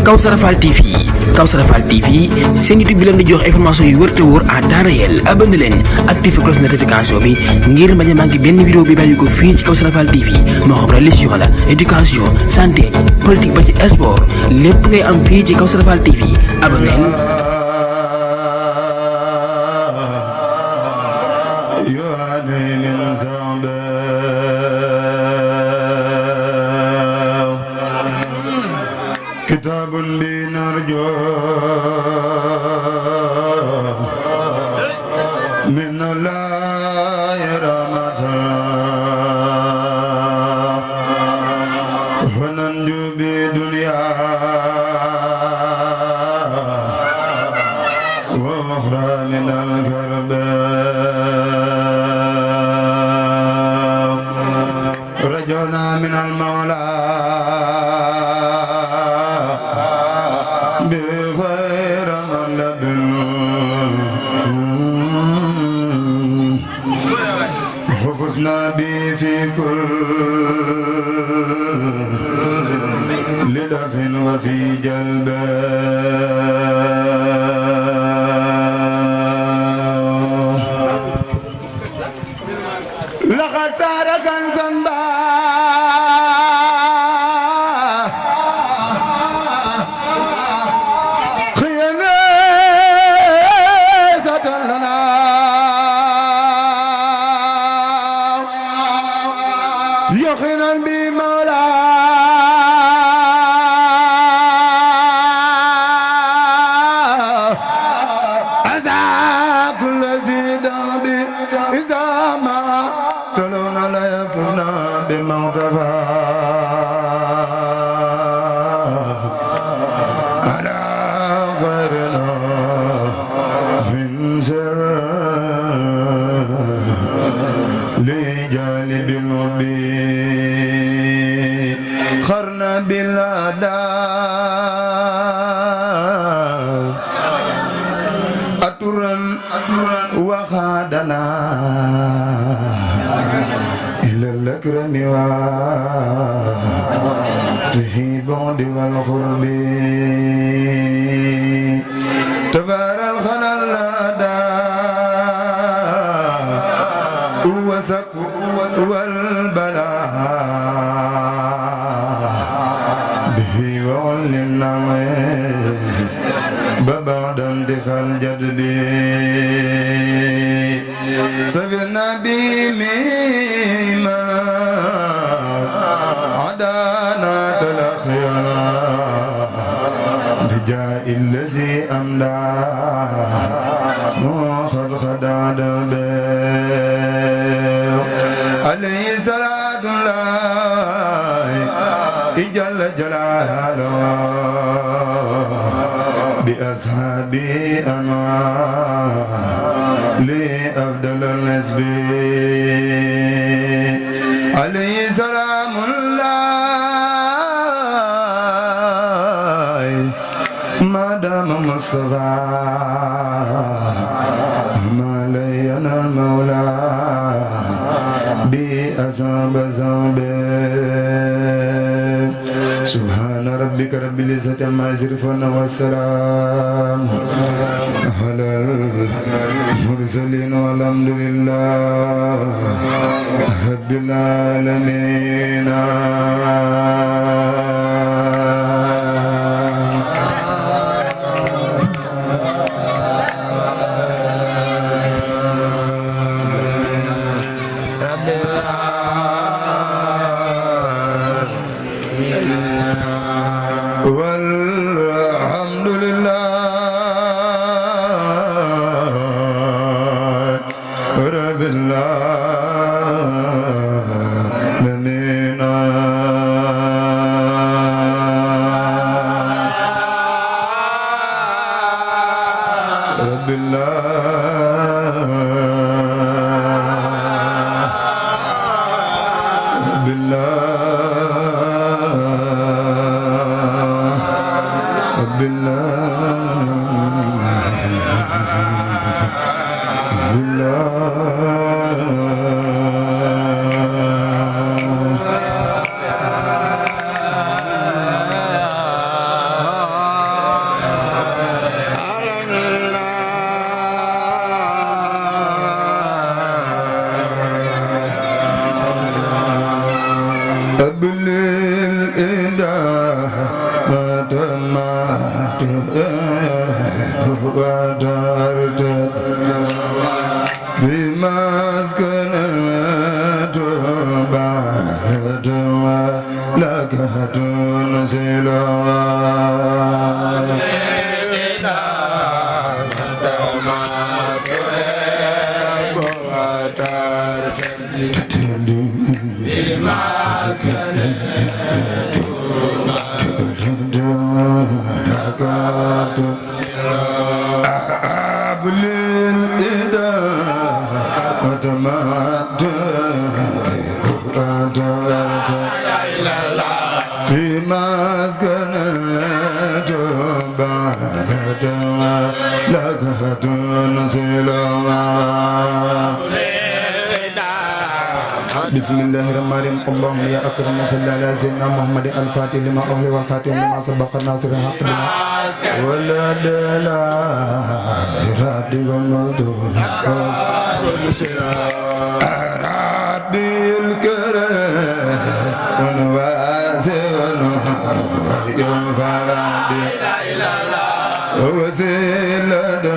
Kawsara Fall TV Kawsara Fall TV seen YouTube bi leen di jox information yu wër te wóor à temps réel abonné leen activé cloche notification bi ngir bañ a manqué benn vidéo bi bàyyi ko fii ci Kawsara Fall TV moo xam religion la éducation santé politique ba ci sport lépp ngay am fii ci Kawsara Fall TV abonné كتاب بنرجو من الله رحمة فننجو بدنيا وأخرى من الكرب رجونا من المولى بخير من لدن وفزنا به في كل دف وفي جلب لقد صار كنزا يخينا بمولى أزا كل زيدا إذا ما تلونا لا يفزنا بموتفا على خيرنا من سر لجالب المبين خرنا بالأداب أتورا وخادنا إلى الأكرم وفيه بعد والقرب تبارى الخنا الأداب وسق والبلاء به وعلمنا ميز ببعد اندفع الجدب سفرنا بميمنا عدانا تلخينا بجاء الذي أمدع موخر خدع عليه صلاة الله جل جلاله بأصحابه أنوار لأفضل النسب عليه سلام الله ما دام مصطفى ما لينا المولى بأصحاب سبحان ربك رب العزة عما يصفون والسلام على المرسلين والحمد لله رب العالمين والحمد لله رب العالمين رب Bismillahirrahmanirrahim. Allahumma ya akram salli ala sayyidina Muhammad al-Fatih lima ughliqa wal khatim lima sabaqa nasir al-haqq wala dala iradi wa madun arabil karam wa nawasi wa nuhayyin faradi wa zilada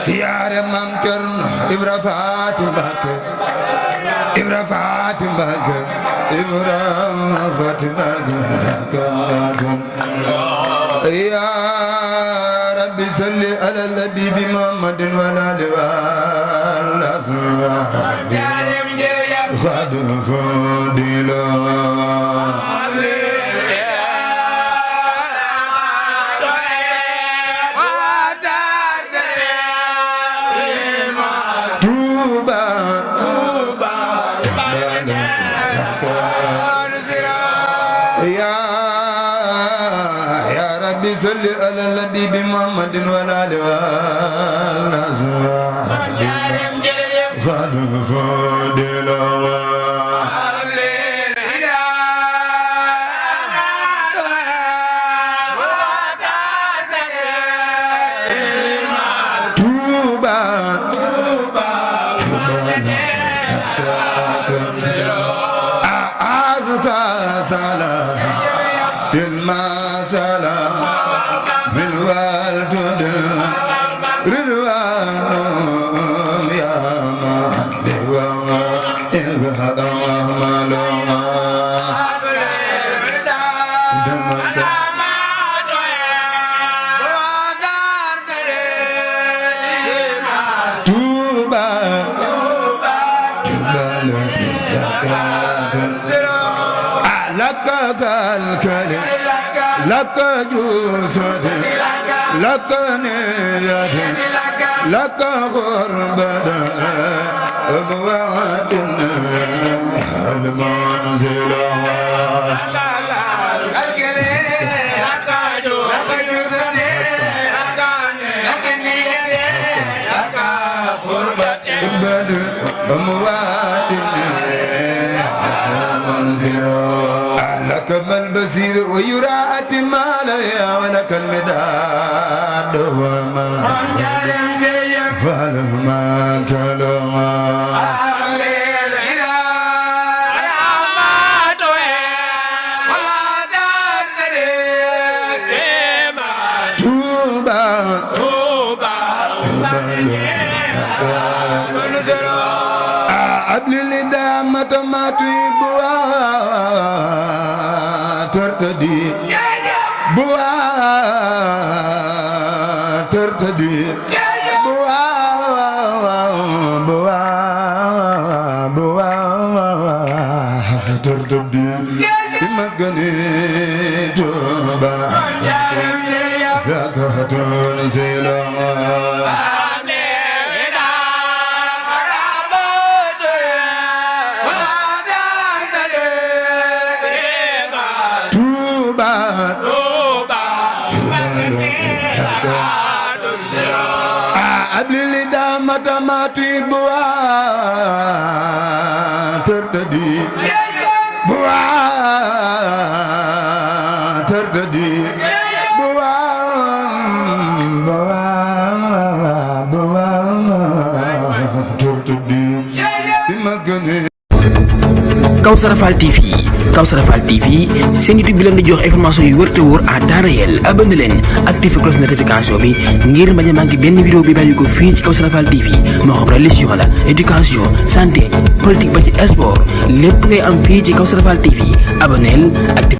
siyaare Maam Cerno Ibra Faati Mbàkke Ibra Faati Mbàkke Ibra Faati Mbàkke ya rabbi salli ala nabi Muhammadin wa ali wa ashabi khad fadila صلي على النبي محمد وعلى آله وصحبه خد فضيلة لك جوسد لك نياد لك غربة أبواتنا المنزل لك البصير ويراءة ما لا ولك المداد وما فلما كلما أبلي دامة ما تبوا ترتدي بوا ترتدي بوا بوا بوا ترتدي مسكني توبا ركعتون زيلا أبلي دامة ما تبوا ترتدي بوا ترتدي بوا بوا بوا ترتدي مسكني Kawsara Fall TV Kawsara Fall TV seen YouTube bi leen di jox information yu wër te wóor à temps réel abonné leen activé cloche notification bi ngir bañ a manqué benn vidéo bi bàyyi ko fii ci Kawsara Fall TV moo xam religion la éducation santé politique ba ci sport lépp ngay am fii ci Kawsara Fall TV abonneel activé